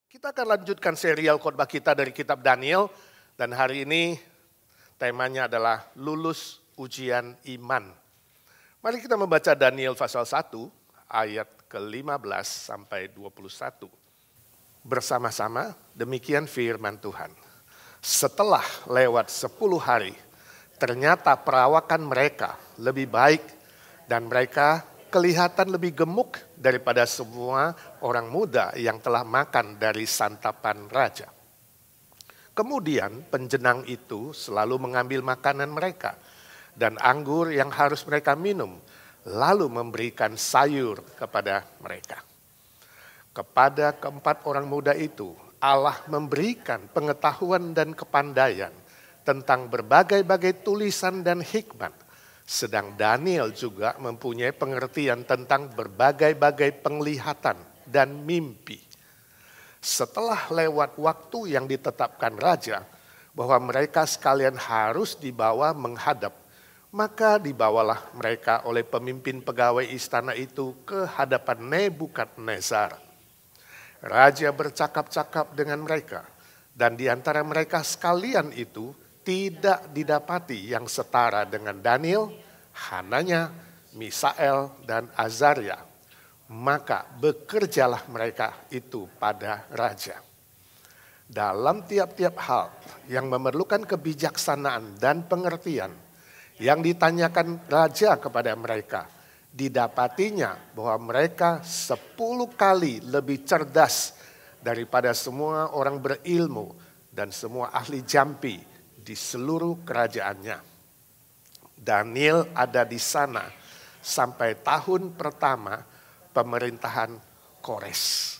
Kita akan lanjutkan serial khotbah kita dari kitab Daniel dan hari ini temanya adalah lulus ujian iman. Mari kita membaca Daniel pasal 1 ayat ke-15 sampai 21. Bersama-sama demikian firman Tuhan. Setelah lewat 10 hari, ternyata perawakan mereka lebih baik dan mereka kelihatan lebih gemuk daripada semua orang muda yang telah makan dari santapan raja. Kemudian penjenang itu selalu mengambil makanan mereka dan anggur yang harus mereka minum, lalu memberikan sayur kepada mereka. Kepada keempat orang muda itu, Allah memberikan pengetahuan dan kepandaian tentang berbagai-bagai tulisan dan hikmat. Sedang Daniel juga mempunyai pengertian tentang berbagai-bagai penglihatan dan mimpi. Setelah lewat waktu yang ditetapkan raja bahwa mereka sekalian harus dibawa menghadap, maka dibawalah mereka oleh pemimpin pegawai istana itu ke hadapan Nebukadnezar. Raja bercakap-cakap dengan mereka, dan di antara mereka sekalian itu tidak didapati yang setara dengan Daniel, Hananya, Misael, dan Azaria. Maka bekerjalah mereka itu pada raja. Dalam tiap-tiap hal yang memerlukan kebijaksanaan dan pengertian, yang ditanyakan raja kepada mereka, didapatinya bahwa mereka 10 kali lebih cerdas daripada semua orang berilmu dan semua ahli jampi di seluruh kerajaannya. Daniel ada di sana sampai tahun pertama pemerintahan Kores.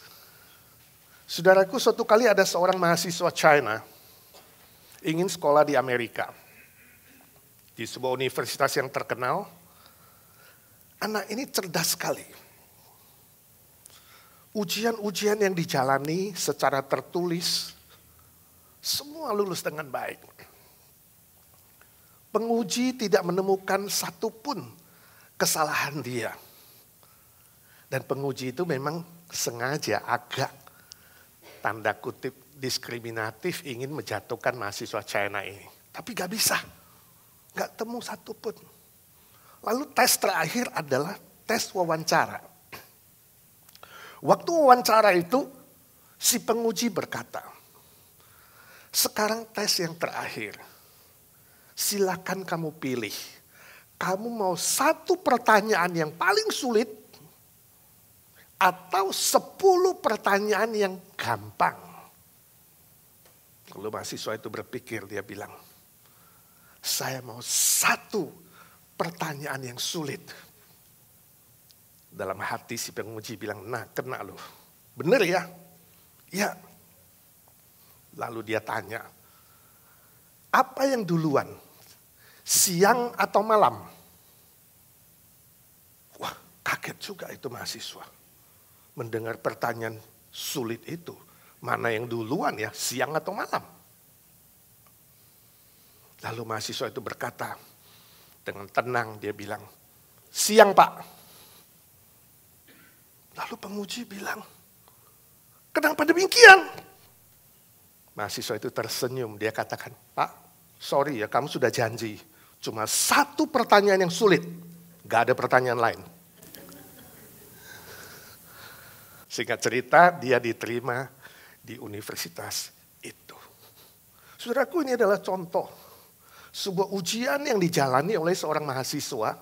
Saudaraku, suatu kali ada seorang mahasiswa China ingin sekolah di Amerika. Di sebuah universitas yang terkenal, anak ini cerdas sekali. Ujian-ujian yang dijalani secara tertulis, semua lulus dengan baik. Penguji tidak menemukan satupun kesalahan dia. Dan penguji itu memang sengaja agak tanda kutip diskriminatif ingin menjatuhkan mahasiswa China ini. Tapi gak bisa, gak temu satupun. Lalu tes terakhir adalah tes wawancara. Waktu wawancara itu si penguji berkata, sekarang tes yang terakhir. Silakan kamu pilih. Kamu mau satu pertanyaan yang paling sulit atau 10 pertanyaan yang gampang. Lalu mahasiswa itu berpikir, dia bilang, saya mau satu pertanyaan yang sulit. Dalam hati si penguji bilang, nah kena loh. Bener ya? Ya. Lalu dia tanya, apa yang duluan? Siang atau malam? Wah, kaget juga itu mahasiswa. Mendengar pertanyaan sulit itu. Mana yang duluan ya, siang atau malam? Lalu mahasiswa itu berkata, dengan tenang dia bilang, siang Pak. Lalu penguji bilang, kenapa demikian? Mahasiswa itu tersenyum, dia katakan, Pak, sorry ya kamu sudah janji. Cuma satu pertanyaan yang sulit, gak ada pertanyaan lain. Singkat cerita, dia diterima di universitas itu. Saudaraku, ini adalah contoh sebuah ujian yang dijalani oleh seorang mahasiswa.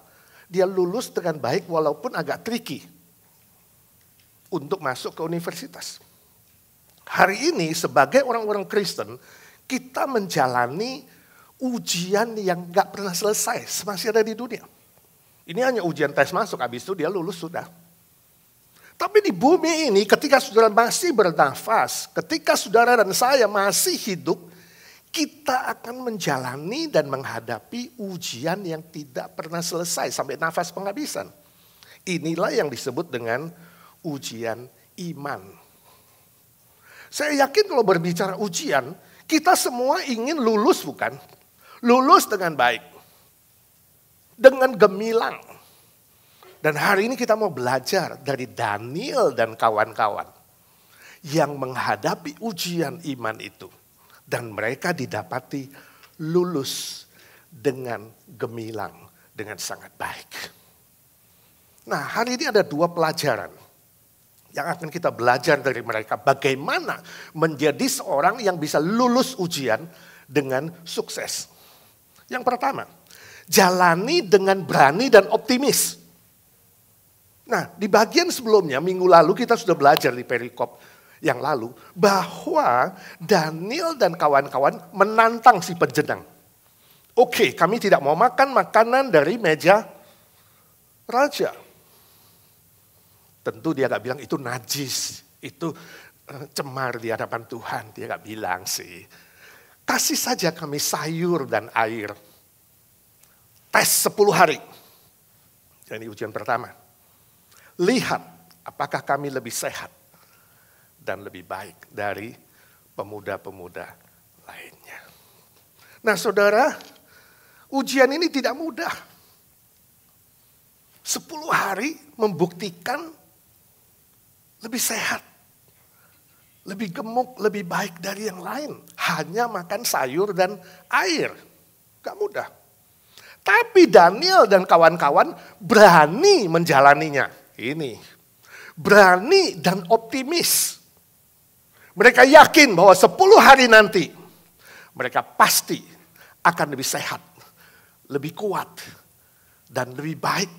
Dia lulus dengan baik walaupun agak tricky untuk masuk ke universitas. Hari ini sebagai orang-orang Kristen, kita menjalani ujian yang gak pernah selesai, masih ada di dunia. Ini hanya ujian tes masuk, habis itu dia lulus sudah. Tapi di bumi ini ketika saudara masih bernafas, ketika saudara dan saya masih hidup, kita akan menjalani dan menghadapi ujian yang tidak pernah selesai sampai nafas penghabisan. Inilah yang disebut dengan ujian iman. Saya yakin kalau berbicara ujian, kita semua ingin lulus bukan? Lulus dengan baik. Dengan gemilang. Dan hari ini kita mau belajar dari Daniel dan kawan-kawan. yang menghadapi ujian iman itu. Dan mereka didapati lulus dengan gemilang, dengan sangat baik. Nah, hari ini ada 2 pelajaran yang akan kita belajar dari mereka. Bagaimana menjadi seorang yang bisa lulus ujian dengan sukses. Yang pertama, jalani dengan berani dan optimis. Nah, di bagian sebelumnya, minggu lalu kita sudah belajar di perikop yang lalu, bahwa Daniel dan kawan-kawan menantang si penjenang. Oke, kami tidak mau makan makanan dari meja raja. Tentu dia gak bilang itu najis, itu cemar di hadapan Tuhan. Dia gak bilang sih. Kasih saja kami sayur dan air. Tes 10 hari. Jadi ujian pertama. Lihat apakah kami lebih sehat dan lebih baik dari pemuda-pemuda lainnya. Nah saudara, ujian ini tidak mudah. 10 hari membuktikan lebih sehat, lebih gemuk, lebih baik dari yang lain. Hanya makan sayur dan air. Gak mudah. Tapi Daniel dan kawan-kawan berani menjalaninya. Ini berani dan optimis. Mereka yakin bahwa 10 hari nanti mereka pasti akan lebih sehat, lebih kuat, dan lebih baik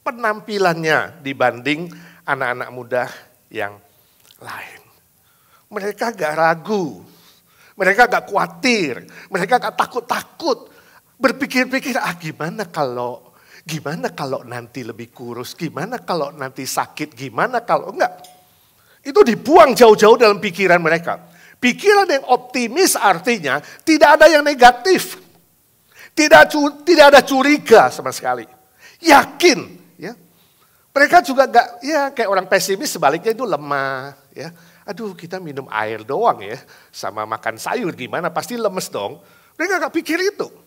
penampilannya dibanding anak-anak muda yang lain. Mereka gak ragu, mereka gak khawatir, mereka gak takut-takut. Berpikir-pikir, gimana kalau nanti lebih kurus, gimana kalau nanti sakit, gimana kalau enggak. Itu dibuang jauh-jauh dalam pikiran mereka. Pikiran yang optimis artinya tidak ada yang negatif. Tidak ada curiga sama sekali. Yakin. Ya. Mereka juga enggak, ya kayak orang pesimis sebaliknya itu lemah. Ya. Aduh kita minum air doang ya, sama makan sayur gimana, pasti lemes dong. Mereka enggak pikir itu.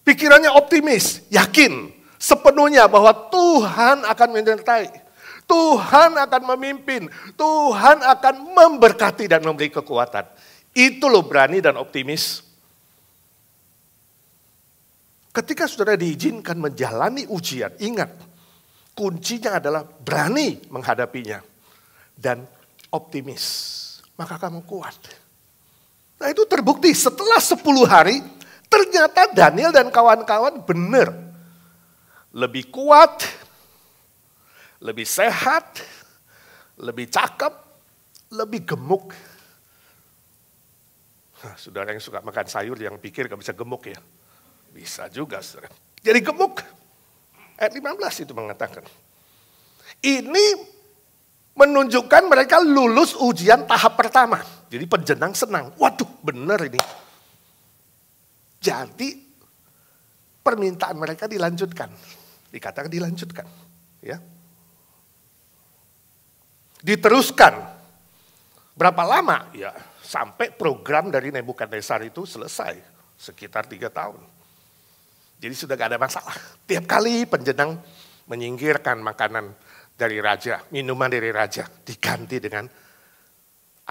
Pikirannya optimis, yakin sepenuhnya bahwa Tuhan akan menyertai. Tuhan akan memimpin, Tuhan akan memberkati dan memberi kekuatan. Itu loh berani dan optimis. Ketika saudara diizinkan menjalani ujian, ingat kuncinya adalah berani menghadapinya dan optimis. Maka kamu kuat. Nah itu terbukti setelah 10 hari, ternyata Daniel dan kawan-kawan benar. Lebih kuat, lebih sehat, lebih cakep, lebih gemuk. Nah, saudara yang suka makan sayur yang pikir gak bisa gemuk ya. Bisa juga saudara. Jadi gemuk. Ayat 15 itu mengatakan. Ini menunjukkan mereka lulus ujian tahap pertama. Jadi penjenang senang. Waduh benar ini. Jadi permintaan mereka dilanjutkan. Dikatakan dilanjutkan. Ya. Diteruskan. Berapa lama? Ya sampai program dari Nebukadnezar itu selesai. Sekitar 3 tahun. Jadi sudah gak ada masalah. Tiap kali penjenang menyingkirkan makanan dari raja, minuman dari raja. Diganti dengan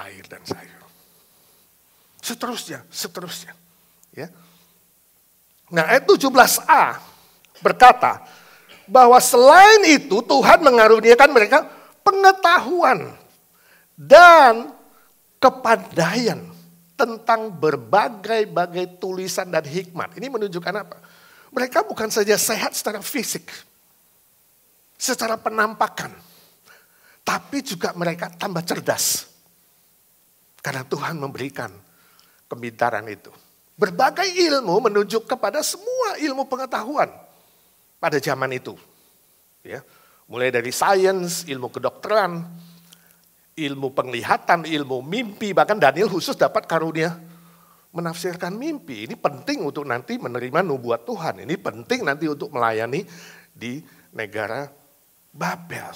air dan sayur. Seterusnya. Ya. Nah ayat 17a berkata bahwa selain itu Tuhan mengaruniakan mereka pengetahuan dan kepandaian tentang berbagai-bagai tulisan dan hikmat. Ini menunjukkan apa? Mereka bukan saja sehat secara fisik, secara penampakan, tapi juga mereka tambah cerdas. Karena Tuhan memberikan kepintaran itu. Berbagai ilmu menunjuk kepada semua ilmu pengetahuan pada zaman itu. Ya, mulai dari sains, ilmu kedokteran, ilmu penglihatan, ilmu mimpi, bahkan Daniel khusus dapat karunia menafsirkan mimpi. Ini penting untuk nanti menerima nubuat Tuhan. Ini penting nanti untuk melayani di negara Babel.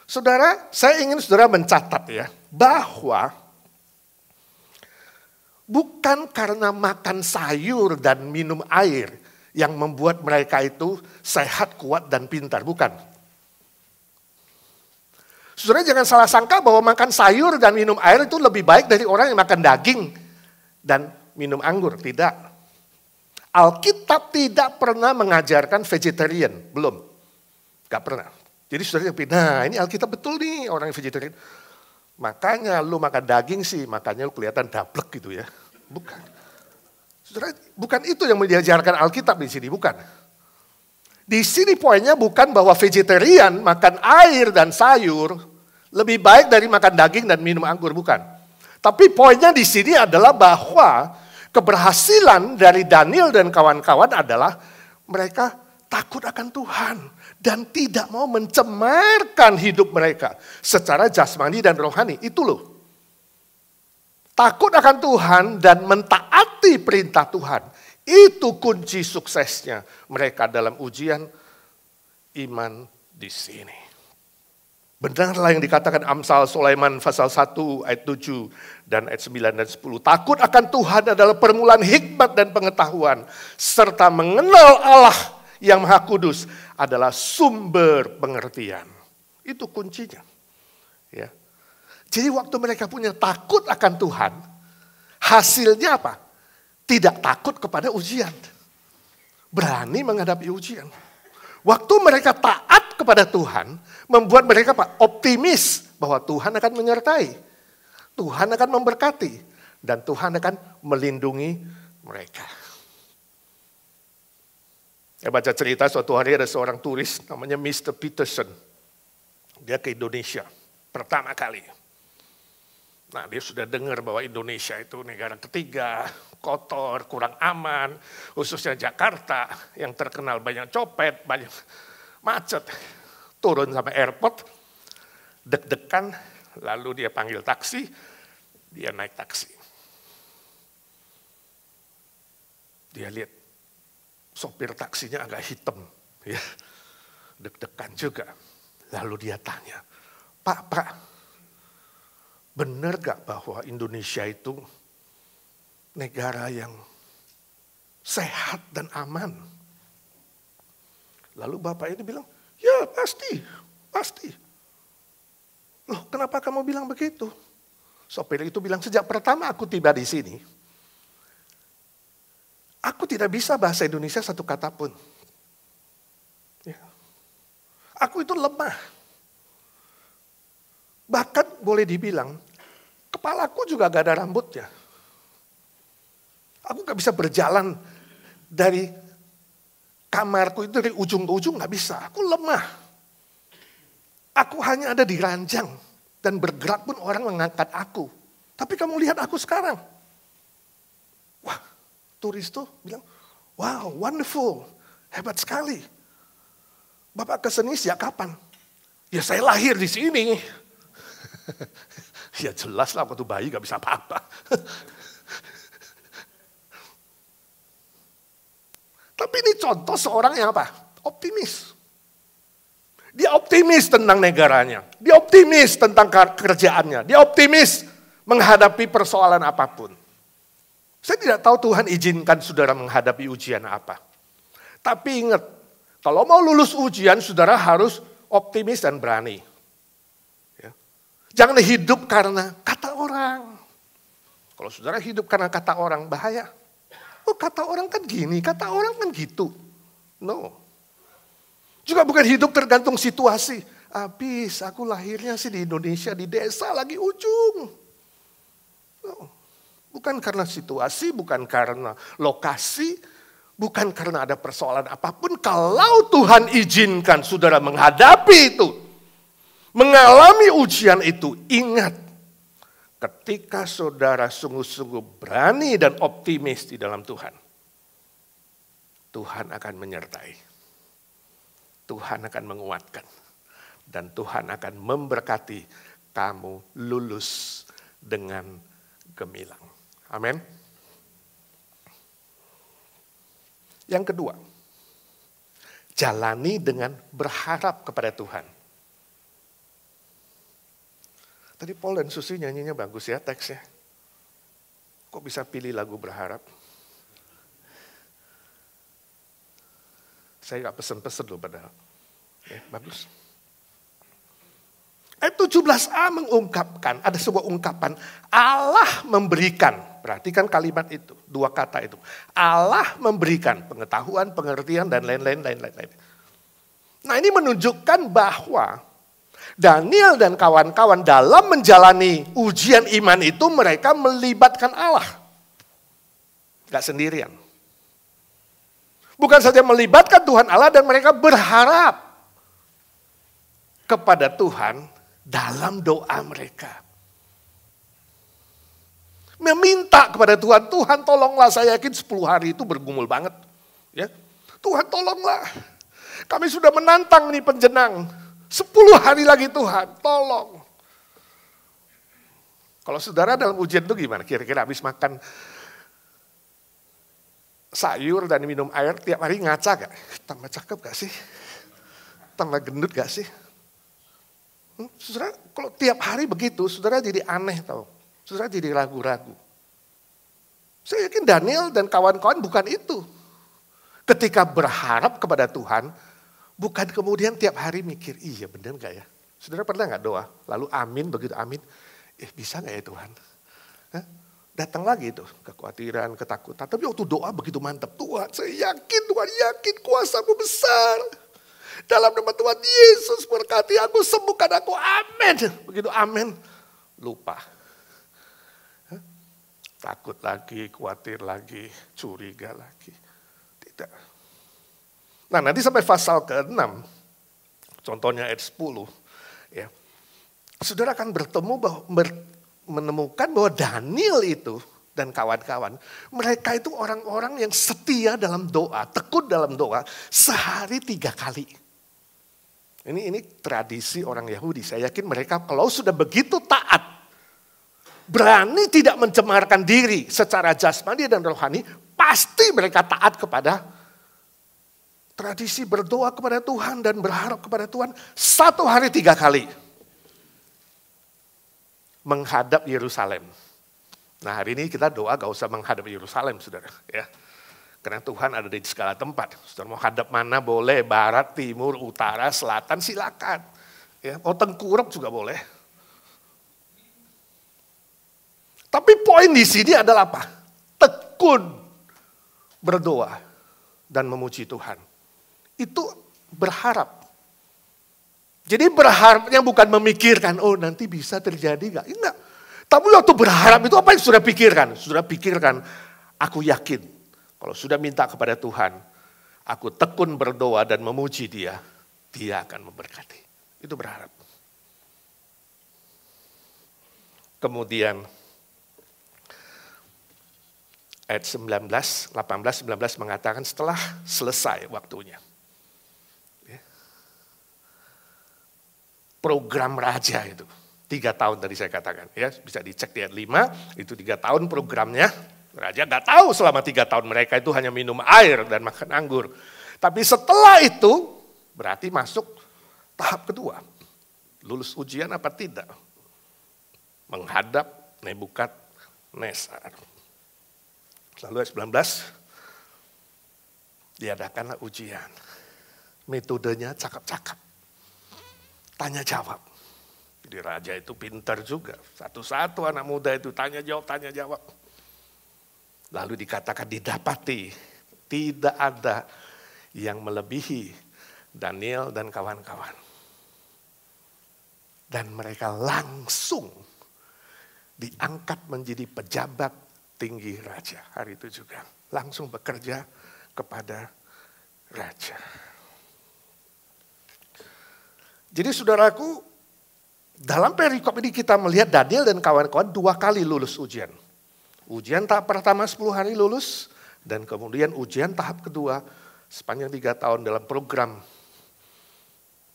Saudara, saya ingin saudara mencatat ya, bahwa bukan karena makan sayur dan minum air yang membuat mereka itu sehat, kuat, dan pintar. Bukan. Saudara jangan salah sangka bahwa makan sayur dan minum air itu lebih baik dari orang yang makan daging dan minum anggur. Tidak. Alkitab tidak pernah mengajarkan vegetarian. Belum. Gak pernah. Jadi saudara yang nah ini Alkitab betul nih orang yang vegetarian. Makanya lu makan daging sih, makanya lu kelihatan dablek gitu ya. Bukan. Saudara, bukan itu yang diajarkan Alkitab di sini, bukan. Di sini poinnya bukan bahwa vegetarian makan air dan sayur lebih baik dari makan daging dan minum anggur, bukan. Tapi poinnya di sini adalah bahwa keberhasilan dari Daniel dan kawan-kawan adalah mereka takut akan Tuhan dan tidak mau mencemarkan hidup mereka secara jasmani dan rohani. Itu loh. Takut akan Tuhan dan mentaati perintah Tuhan. Itu kunci suksesnya mereka dalam ujian iman di sini. Benarlah yang dikatakan Amsal Sulaiman pasal 1 ayat 7 dan ayat 9 dan 10. Takut akan Tuhan adalah permulaan hikmat dan pengetahuan. Serta mengenal Allah yang Maha Kudus adalah sumber pengertian. Itu kuncinya. Ya. Jadi waktu mereka punya takut akan Tuhan, hasilnya apa? Tidak takut kepada ujian. Berani menghadapi ujian. Waktu mereka taat kepada Tuhan, membuat mereka optimis bahwa Tuhan akan menyertai. Tuhan akan memberkati. Dan Tuhan akan melindungi mereka. Saya baca cerita suatu hari ada seorang turis namanya Mr. Peterson. Dia ke Indonesia pertama kali. Nah, dia sudah dengar bahwa Indonesia itu negara ketiga, kotor, kurang aman, khususnya Jakarta yang terkenal banyak copet, banyak macet. Turun sampai airport, deg-degan, lalu dia panggil taksi, dia naik taksi. Dia lihat sopir taksinya agak hitam, ya, deg-degan juga. Lalu dia tanya, Pak, benar gak bahwa Indonesia itu negara yang sehat dan aman? Lalu bapak ini bilang, ya pasti. Loh kenapa kamu bilang begitu? Sopir itu bilang, sejak pertama aku tiba di sini, aku tidak bisa bahasa Indonesia satu kata pun. Ya. Aku itu lemah. Bahkan boleh dibilang, kepalaku juga gak ada rambutnya. Aku gak bisa berjalan dari kamarku itu dari ujung ke ujung, gak bisa. Aku lemah. Aku hanya ada di ranjang. Dan bergerak pun orang mengangkat aku. Tapi kamu lihat aku sekarang. Wah, turis tuh bilang, wow, wonderful, hebat sekali. Bapak kesini sejak kapan? Ya saya lahir di sini. Ya jelas lah waktu bayi gak bisa apa-apa. Tapi ini contoh seorang yang apa? Optimis. Dia optimis tentang negaranya. Dia optimis tentang kerjaannya. Dia optimis menghadapi persoalan apapun. Saya tidak tahu Tuhan izinkan saudara menghadapi ujian apa. Tapi ingat, kalau mau lulus ujian, saudara harus optimis dan berani. Ya. Jangan hidup karena kata orang. Kalau saudara hidup karena kata orang, bahaya. Oh kata orang kan gini, kata orang kan gitu. No. Juga bukan hidup tergantung situasi. Habis aku lahirnya sih di Indonesia, di desa lagi ujung. No. Bukan karena situasi, bukan karena lokasi, bukan karena ada persoalan apapun. Kalau Tuhan izinkan saudara menghadapi itu, mengalami ujian itu, ingat. Ketika saudara sungguh-sungguh berani dan optimis di dalam Tuhan, Tuhan akan menyertai. Tuhan akan menguatkan. Dan Tuhan akan memberkati kamu lulus dengan gemilang. Amin. Yang kedua, jalani dengan berharap kepada Tuhan. Tadi Paul dan Susi nyanyinya bagus ya teksnya. Kok bisa pilih lagu berharap? Saya gak pesen-pesen loh padahal. Ya, bagus. Ayat 17a mengungkapkan, ada sebuah ungkapan, Allah memberikan. Perhatikan kalimat itu, dua kata itu. Allah memberikan pengetahuan, pengertian, dan lain-lain. Nah ini menunjukkan bahwa Daniel dan kawan-kawan dalam menjalani ujian iman itu mereka melibatkan Allah. Gak sendirian. Bukan saja melibatkan Tuhan Allah dan mereka berharap kepada Tuhan dalam doa mereka. Meminta kepada Tuhan, Tuhan tolonglah, saya yakin 10 hari itu bergumul banget. Ya, Tuhan tolonglah, kami sudah menantang nih penjenang, 10 hari lagi Tuhan, tolong. Kalau saudara dalam ujian itu gimana? Kira-kira habis makan sayur dan minum air tiap hari ngaca gak? Tambah cakep gak sih? Tambah gendut gak sih? Saudara, kalau tiap hari begitu, saudara jadi aneh tau. Saudara jadi ragu-ragu. Saya yakin Daniel dan kawan-kawan bukan itu. Ketika berharap kepada Tuhan, bukan kemudian tiap hari mikir, iya benar gak ya? Saudara pernah gak doa? Lalu amin, begitu amin. Bisa gak ya Tuhan? Hah? Datang lagi itu, kekhawatiran, ketakutan. Tapi waktu doa begitu mantap. Tuhan, saya yakin kuasa-Mu besar. Dalam nama Tuhan Yesus berkati aku, sembuhkan aku, amin. Begitu amin, lupa. Takut lagi, khawatir lagi, curiga lagi. Tidak. Nah nanti sampai pasal ke-6, contohnya ayat 10. Ya, saudara akan menemukan bahwa Daniel itu dan kawan-kawan, mereka itu orang-orang yang setia dalam doa, tekun dalam doa, sehari 3 kali. Ini tradisi orang Yahudi, saya yakin mereka kalau sudah begitu taat, berani tidak mencemarkan diri secara jasmani dan rohani, pasti mereka taat kepada tradisi berdoa kepada Tuhan dan berharap kepada Tuhan 1 hari 3 kali. Menghadap Yerusalem. Nah hari ini kita doa gak usah menghadap Yerusalem saudara. Ya. Karena Tuhan ada di segala tempat. Saudara mau hadap mana boleh, barat, timur, utara, selatan silakan. Ya, mau tengkurap juga boleh. Tapi poin di sini adalah apa? Tekun berdoa dan memuji Tuhan. Itu berharap. Jadi berharapnya bukan memikirkan, oh nanti bisa terjadi gak? Enggak. Tapi waktu berharap itu apa yang sudah pikirkan? Sudah pikirkan, aku yakin kalau sudah minta kepada Tuhan, aku tekun berdoa dan memuji Dia, Dia akan memberkati. Itu berharap. Kemudian ayat 19, 18, 19 mengatakan setelah selesai waktunya. Program raja itu, 3 tahun tadi saya katakan. Ya, bisa dicek di ayat 5, itu 3 tahun programnya. Raja gak tahu selama 3 tahun mereka itu hanya minum air dan makan anggur. Tapi setelah itu berarti masuk tahap kedua. Lulus ujian apa tidak? Menghadap Nebukadnezar. Lalu ayat 19, diadakanlah ujian. Metodenya cakap-cakap. Tanya jawab. Jadi raja itu pintar juga. Satu-satu anak muda itu tanya jawab. Lalu dikatakan didapati. Tidak ada yang melebihi Daniel dan kawan-kawan. Dan mereka langsung diangkat menjadi pejabat tinggi raja. Hari itu juga langsung bekerja kepada raja. Jadi saudaraku, dalam perikop ini kita melihat Daniel dan kawan-kawan 2 kali lulus ujian. Ujian tahap pertama 10 hari lulus, dan kemudian ujian tahap kedua sepanjang 3 tahun dalam program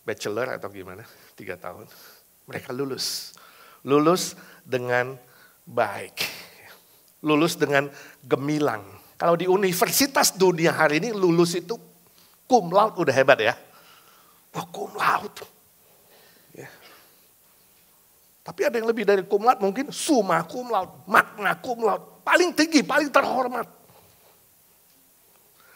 bachelor atau gimana, 3 tahun. Mereka lulus. Lulus dengan baik. Lulus dengan gemilang. Kalau di universitas dunia hari ini lulus itu cum laude udah hebat ya. Wah cum laude. Ya. Tapi ada yang lebih dari cum laude mungkin summa cum laude, magna cum laude. Paling tinggi, paling terhormat.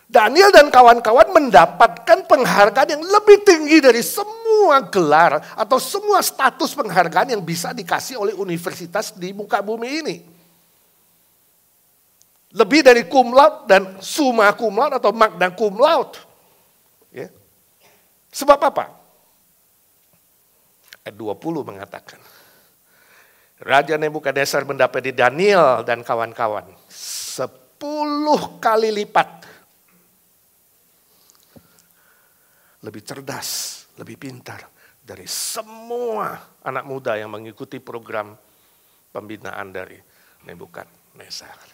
Daniel dan kawan-kawan mendapatkan penghargaan yang lebih tinggi dari semua gelar atau semua status penghargaan yang bisa dikasih oleh universitas di muka bumi ini. Lebih dari cum laude dan summa cum laude atau magna cum laude. Ya. Sebab apa? Ayat 20 mengatakan, Raja Nebukadnezar mendapati Daniel dan kawan-kawan 10 kali lipat lebih cerdas, lebih pintar dari semua anak muda yang mengikuti program pembinaan dari Nebukadnezar.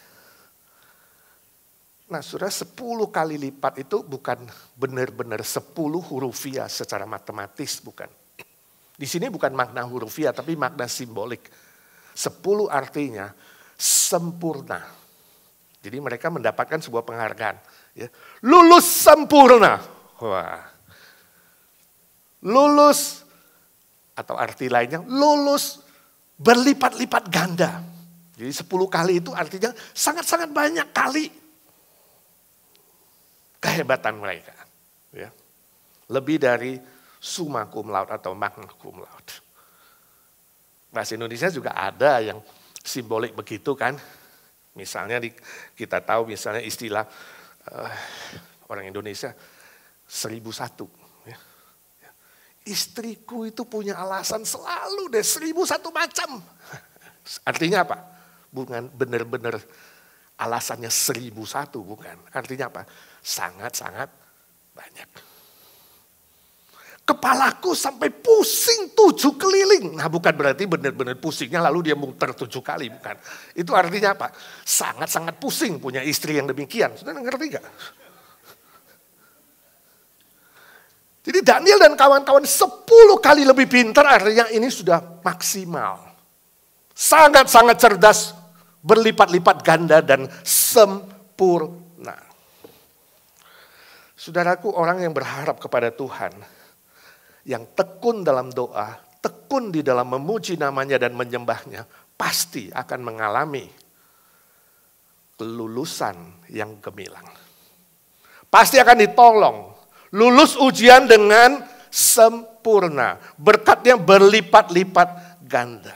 Nah, saudara, 10 kali lipat itu bukan benar-benar 10 hurufiah secara matematis, bukan. Di sini bukan makna hurufiah, tapi makna simbolik. 10 artinya sempurna. Jadi mereka mendapatkan sebuah penghargaan. Ya. Lulus sempurna. Wah. Lulus, atau arti lainnya, lulus berlipat-lipat ganda. Jadi 10 kali itu artinya sangat-sangat banyak kali kehebatan mereka. Ya. Lebih dari summa cum laude atau magna cum laude. Bahasa Indonesia juga ada yang simbolik begitu kan. Misalnya kita tahu misalnya istilah orang Indonesia 1001. Istriku itu punya alasan selalu deh 1001 macam. Artinya apa? Bukan benar-benar alasannya 1001, bukan. Artinya apa? Sangat-sangat banyak. Kepalaku sampai pusing 7 keliling. Nah, bukan berarti benar-benar pusingnya lalu dia muter 7 kali, bukan. Itu artinya apa? Sangat-sangat pusing punya istri yang demikian. Sudah ngerti gak? Jadi Daniel dan kawan-kawan 10 kali lebih pintar, artinya ini sudah maksimal. Sangat-sangat cerdas, berlipat-lipat ganda dan sempurna. Saudaraku, orang yang berharap kepada Tuhan, yang tekun dalam doa, tekun di dalam memuji namanya dan menyembahnya, pasti akan mengalami kelulusan yang gemilang. Pasti akan ditolong. Lulus ujian dengan sempurna. Berkatnya berlipat-lipat ganda.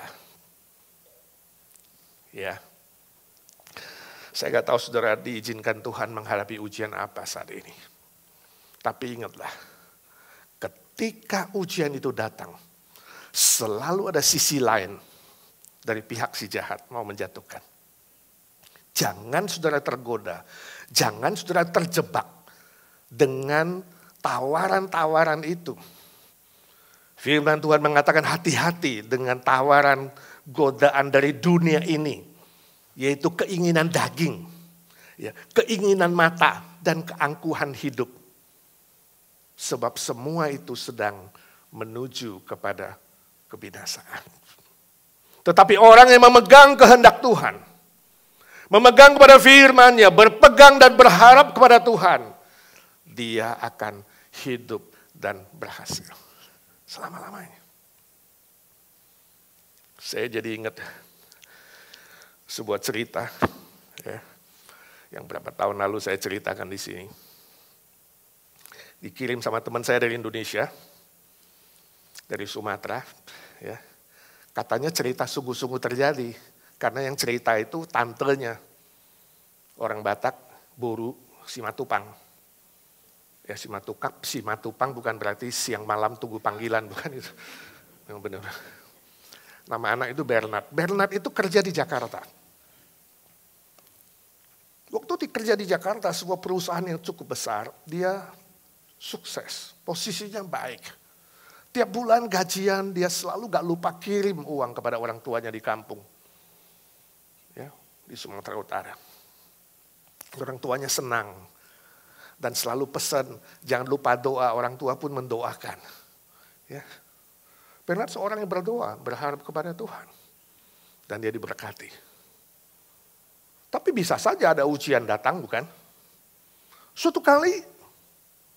Ya. Saya gak tahu saudara diizinkan Tuhan menghadapi ujian apa saat ini. Tapi ingatlah, ketika ujian itu datang, selalu ada sisi lain dari pihak si jahat mau menjatuhkan. Jangan saudara tergoda, jangan saudara terjebak dengan tawaran-tawaran itu. Firman Tuhan mengatakan hati-hati dengan tawaran godaan dari dunia ini. Yaitu keinginan daging, ya, keinginan mata, dan keangkuhan hidup. Sebab semua itu sedang menuju kepada kebinasaan. Tetapi orang yang memegang kehendak Tuhan, memegang kepada firman-Nya, berpegang dan berharap kepada Tuhan, dia akan hidup dan berhasil selama-lamanya. Saya jadi ingat sebuah cerita ya, yang berapa tahun lalu saya ceritakan di sini. Dikirim sama teman saya dari Indonesia, dari Sumatera. Ya. Katanya cerita sungguh-sungguh terjadi, karena yang cerita itu tantenya orang Batak, Boru, Simatupang. Ya Simatupang bukan berarti siang malam tunggu panggilan, bukan itu. Yang benar. Nama anak itu Bernard. Bernard itu kerja di Jakarta. Waktu kerja di Jakarta, sebuah perusahaan yang cukup besar, dia sukses, posisinya baik. Tiap bulan gajian dia selalu gak lupa kirim uang kepada orang tuanya di kampung. Ya, di Sumatera Utara. Orang tuanya senang. Dan selalu pesan, jangan lupa doa, orang tua pun mendoakan. Ya. Bernard seorang yang berdoa, berharap kepada Tuhan. Dan dia diberkati. Tapi bisa saja ada ujian datang, bukan? Suatu kali,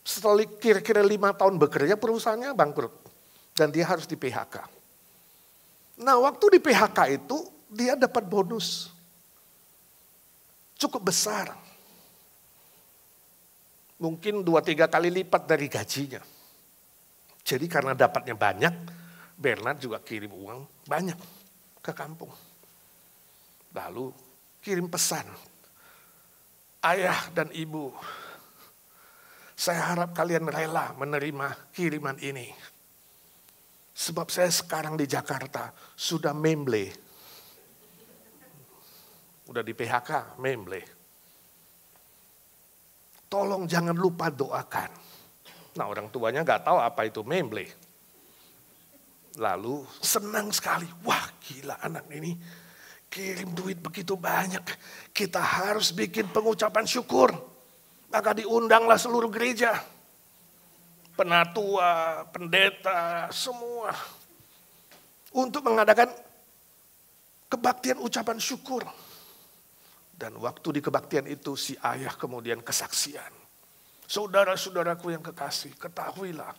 setelah kira-kira 5 tahun bekerja, perusahaannya bangkrut. Dan dia harus di PHK. Nah, waktu di PHK itu, dia dapat bonus. Cukup besar. mungkin 2-3 kali lipat dari gajinya. Jadi karena dapatnya banyak, Bernard juga kirim uang banyak ke kampung. Lalu kirim pesan, ayah dan ibu, saya harap kalian rela menerima kiriman ini. Sebab saya sekarang di Jakarta sudah memble. Udah di PHK, memble. Tolong jangan lupa doakan. Nah, orang tuanya nggak tahu apa itu memble. Lalu senang sekali. Wah, gila anak ini kirim duit begitu banyak. Kita harus bikin pengucapan syukur. Maka diundanglah seluruh gereja. Penatua, pendeta, semua. Untuk mengadakan kebaktian ucapan syukur. Dan waktu di kebaktian itu si ayah kemudian kesaksian. Saudara-saudaraku yang kekasih, ketahuilah.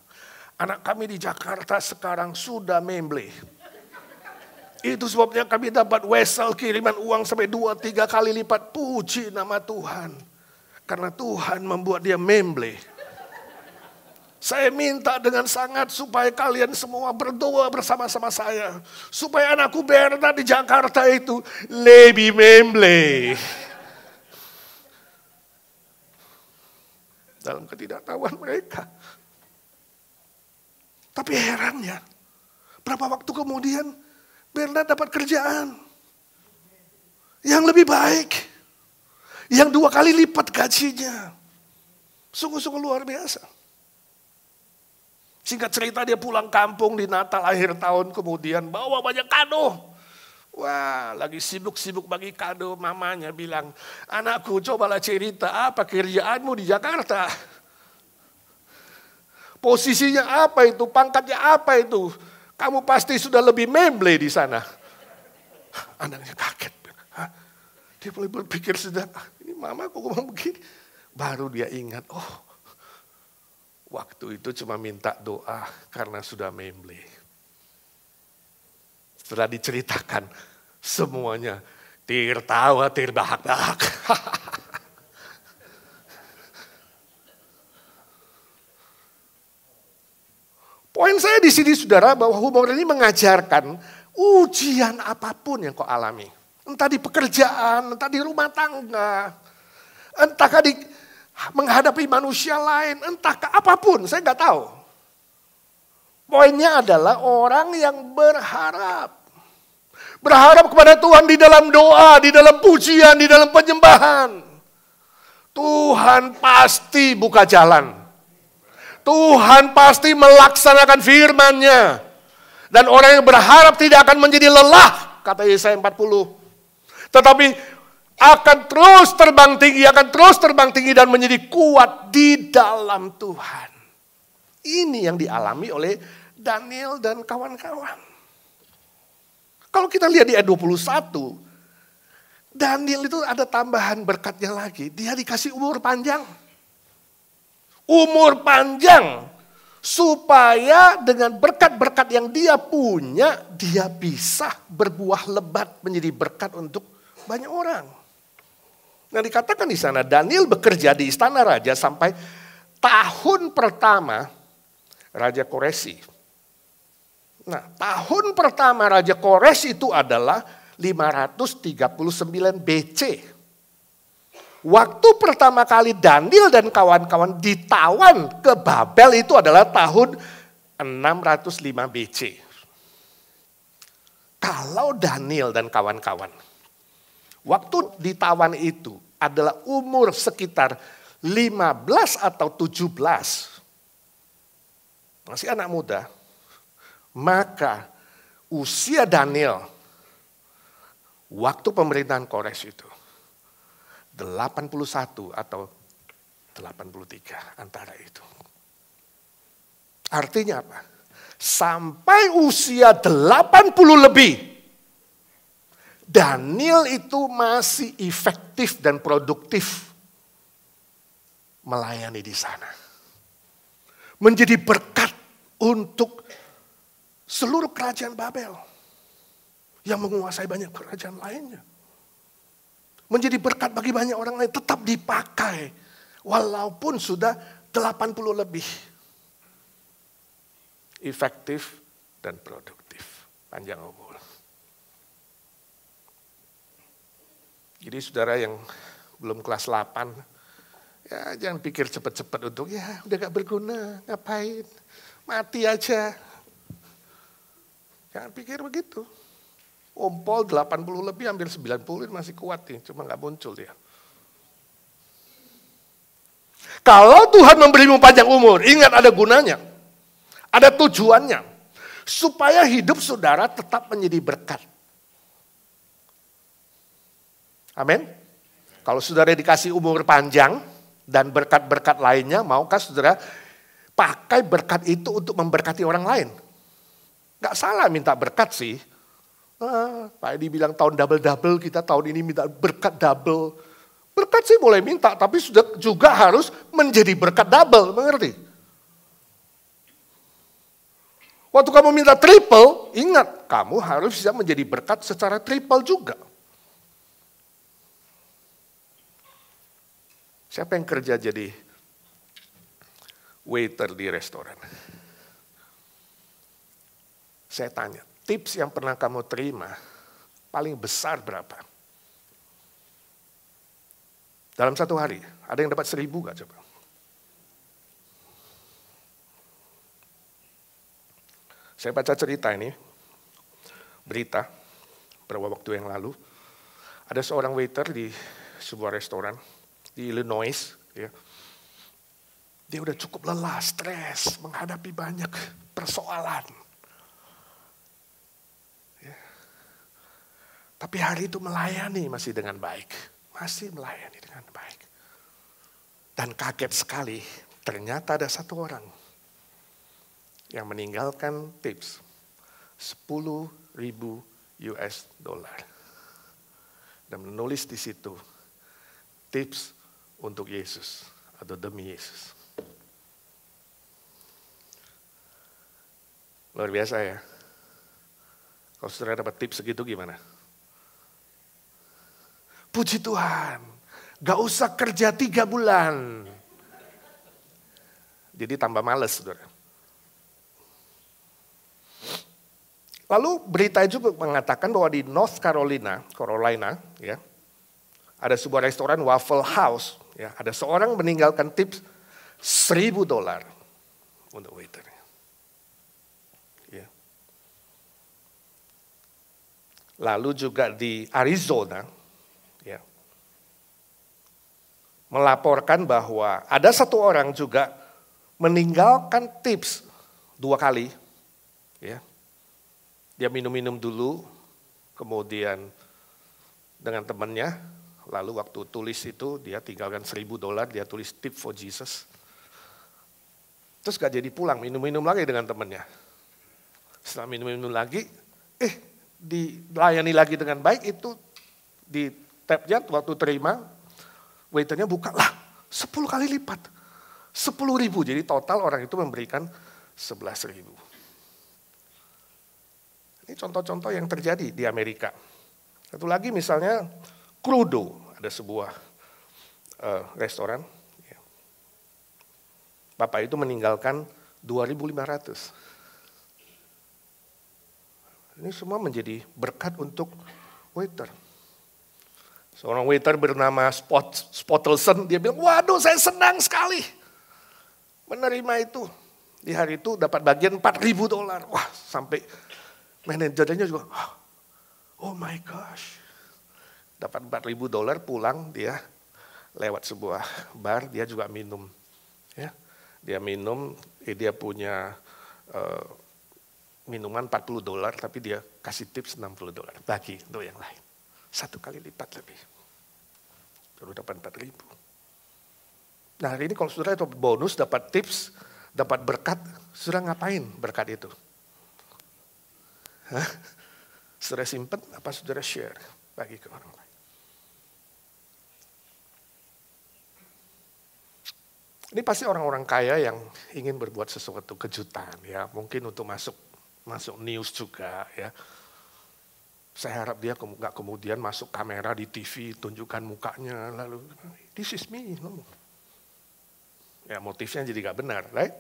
Anak kami di Jakarta sekarang sudah memble. Itu sebabnya kami dapat wesel kiriman uang sampai 2-3 kali lipat. Puji nama Tuhan. Karena Tuhan membuat dia memble. Saya minta dengan sangat supaya kalian semua berdoa bersama-sama saya. Supaya anakku Bernard di Jakarta itu lebih memble. Dalam ketidaktahuan mereka. Tapi herannya, berapa waktu kemudian Bernard dapat kerjaan yang lebih baik. Yang 2 kali lipat gajinya. Sungguh-sungguh luar biasa. Singkat cerita dia pulang kampung di Natal akhir tahun kemudian bawa banyak kado. Wah, lagi sibuk-sibuk bagi kado, mamanya bilang, anakku cobalah cerita apa kerjaanmu di Jakarta. Posisinya apa itu, pangkatnya apa itu. Kamu pasti sudah lebih memble di sana. Anaknya kaget. Hah? Dia mulai berpikir sedang, ini mama kok ngomong begini. Baru dia ingat, oh waktu itu cuma minta doa karena sudah memble. Setelah diceritakan semuanya tertawa terbahak-bahak. Poin saya di sini saudara bahwa humor ini mengajarkan ujian apapun yang kau alami. Entah di pekerjaan, entah di rumah tangga, entah di menghadapi manusia lain, entah apapun, saya nggak tahu. Poinnya adalah orang yang berharap. Berharap kepada Tuhan di dalam doa, di dalam pujian, di dalam penyembahan. Tuhan pasti buka jalan. Tuhan pasti melaksanakan firman-Nya. Dan orang yang berharap tidak akan menjadi lelah, kata Yesaya 40. Tetapi akan terus terbang tinggi dan menjadi kuat di dalam Tuhan. Ini yang dialami oleh Daniel dan kawan-kawan. Kalau kita lihat di ayat 21, Daniel itu ada tambahan berkatnya lagi. Dia dikasih umur panjang. Umur panjang. Supaya dengan berkat-berkat yang dia punya, dia bisa berbuah lebat menjadi berkat untuk banyak orang. Nah dikatakan di sana Daniel bekerja di istana raja sampai tahun pertama Raja Koresi. Nah tahun pertama Raja Koresi itu adalah 539 BC. Waktu pertama kali Daniel dan kawan-kawan ditawan ke Babel itu adalah tahun 605 BC. Kalau Daniel dan kawan-kawan waktu ditawan itu adalah umur sekitar 15 atau 17. Masih anak muda. Maka usia Daniel waktu pemerintahan Kores itu 81 atau 83 antara itu. Artinya apa? Sampai usia 80 lebih Daniel itu masih efektif dan produktif melayani di sana. Menjadi berkat untuk seluruh kerajaan Babel yang menguasai banyak kerajaan lainnya. Menjadi berkat bagi banyak orang lain, tetap dipakai Walaupun sudah 80 lebih. Efektif dan produktif. Panjang umur. Jadi saudara yang belum kelas 8, ya jangan pikir cepat-cepat untuk ya udah gak berguna, ngapain, mati aja. Jangan pikir begitu. Om Paul 80 lebih, hampir 90 masih kuat nih, cuma gak muncul dia. Kalau Tuhan memberimu panjang umur, ingat ada gunanya. Ada tujuannya. Supaya hidup saudara tetap menjadi berkat. Amin. Kalau saudara dikasih umur panjang dan berkat-berkat lainnya, maukah saudara pakai berkat itu untuk memberkati orang lain? Gak salah minta berkat sih. Pak Edi bilang tahun double-double, kita tahun ini minta berkat double. Berkat sih boleh minta, tapi sudah juga harus menjadi berkat double, mengerti? Waktu kamu minta triple, ingat kamu harus bisa menjadi berkat secara triple juga. Siapa yang kerja jadi waiter di restoran? Saya tanya, tips yang pernah kamu terima paling besar berapa? Dalam satu hari, ada yang dapat 1.000 gak coba? Saya baca cerita ini, berita beberapa waktu yang lalu. Ada seorang waiter di sebuah restoran di Illinois. Ya. Dia udah cukup lelah, stres, menghadapi banyak persoalan. Tapi hari itu melayani masih dengan baik. Masih melayani dengan baik. Dan kaget sekali, ternyata ada satu orang yang meninggalkan tips $10.000 dan menulis di situ tips untuk Yesus atau demi Yesus. Luar biasa ya. Kalau saudara dapat tips segitu gimana? Puji Tuhan, gak usah kerja 3 bulan. Jadi tambah males, saudara. Lalu berita juga mengatakan bahwa di North Carolina, ya, ada sebuah restoran Waffle House. Ya, ada seorang meninggalkan tips $1.000 untuk waiter. Ya. Lalu juga di Arizona, ya, melaporkan bahwa ada satu orang juga meninggalkan tips 2 kali. Ya. Dia minum-minum dulu, kemudian dengan temannya, lalu waktu tulis itu dia tinggalkan $1.000, dia tulis tip for Jesus. Terus gak jadi pulang, minum-minum lagi dengan temannya. Setelah minum-minum lagi, dilayani lagi dengan baik, itu di tabnya waktu terima, waiternya buka lah 10 kali lipat. 10.000, jadi total orang itu memberikan 11.000. Ini contoh-contoh yang terjadi di Amerika. Satu lagi misalnya Crudo, ada sebuah restoran. Bapak itu meninggalkan 2.500. Ini semua menjadi berkat untuk waiter. Seorang waiter bernama Spottelson, dia bilang, waduh saya senang sekali menerima itu. Di hari itu dapat bagian $4.000. Wah, sampai manajernya juga, oh my gosh. Dapat $4.000 pulang, dia lewat sebuah bar, dia juga minum. Ya, dia minum, dia punya minuman $40, tapi dia kasih tips $60, bagi untuk yang lain. 1 kali lipat lebih. Baru dapat 4.000. Nah hari ini kalau saudara dapat bonus, dapat tips, dapat berkat, saudara ngapain berkat itu? Hah? Saudara simpen, apa saudara share, bagi ke orang lain? Ini pasti orang-orang kaya yang ingin berbuat sesuatu kejutan, ya, mungkin untuk masuk news juga, ya. Saya harap dia nggak kemudian masuk kamera di TV, tunjukkan mukanya, lalu this is me, no. Ya motifnya jadi gak benar, right?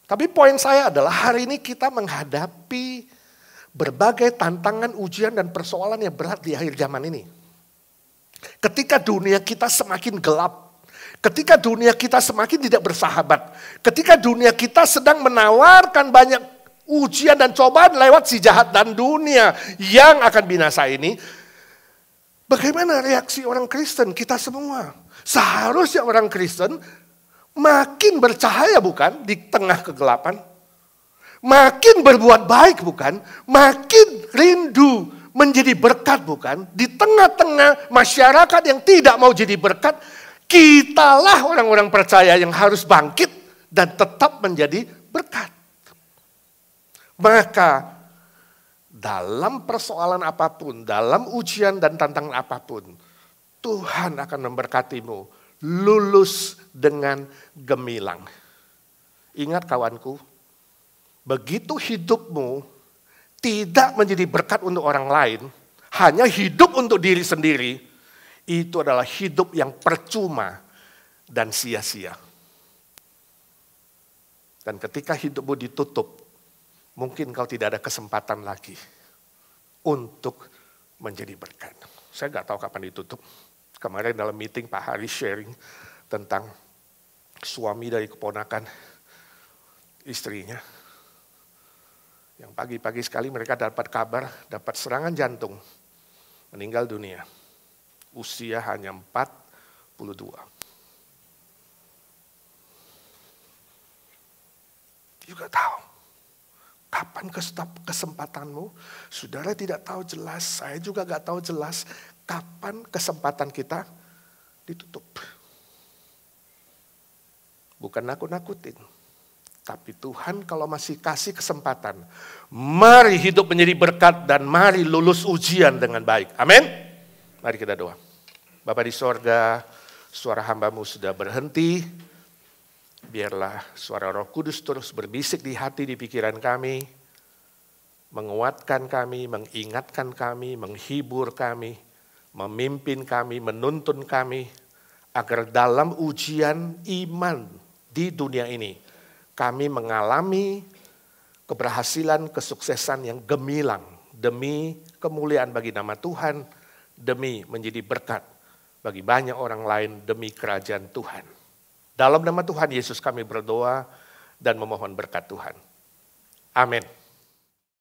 Tapi poin saya adalah hari ini kita menghadapi berbagai tantangan, ujian, dan persoalan yang berat di akhir zaman ini. Ketika dunia kita semakin gelap, ketika dunia kita semakin tidak bersahabat, ketika dunia kita sedang menawarkan banyak ujian dan cobaan lewat si jahat dan dunia yang akan binasa ini, bagaimana reaksi orang Kristen, kita semua? Seharusnya orang Kristen makin bercahaya bukan di tengah kegelapan? Makin berbuat baik bukan? Makin rindu menjadi berkat bukan? Di tengah-tengah masyarakat yang tidak mau jadi berkat, kitalah orang-orang percaya yang harus bangkit dan tetap menjadi berkat. Maka dalam persoalan apapun, dalam ujian dan tantangan apapun, Tuhan akan memberkatimu lulus dengan gemilang. Ingat kawanku, begitu hidupmu tidak menjadi berkat untuk orang lain, hanya hidup untuk diri sendiri, itu adalah hidup yang percuma dan sia-sia. Dan ketika hidupmu ditutup, mungkin kau tidak ada kesempatan lagi untuk menjadi berkat. Saya nggak tahu kapan ditutup. Kemarin dalam meeting Pak Haris sharing tentang suami dari keponakan istrinya. Yang pagi-pagi sekali mereka dapat kabar, dapat serangan jantung, meninggal dunia. Usia hanya 42. Juga tahu kapan kesempatanmu. Saudara tidak tahu jelas, saya juga gak tahu jelas kapan kesempatan kita ditutup. Bukan nakut-nakutin. Tapi Tuhan kalau masih kasih kesempatan, mari hidup menjadi berkat dan mari lulus ujian dengan baik. Amin. Mari kita doa. Bapa di sorga, suara hamba-Mu sudah berhenti. Biarlah suara Roh Kudus terus berbisik di hati, di pikiran kami. Menguatkan kami, mengingatkan kami, menghibur kami, memimpin kami, menuntun kami. Agar dalam ujian iman di dunia ini, kami mengalami keberhasilan, kesuksesan yang gemilang demi kemuliaan bagi nama Tuhan, demi menjadi berkat bagi banyak orang lain, demi kerajaan Tuhan. Dalam nama Tuhan Yesus kami berdoa dan memohon berkat Tuhan. Amin.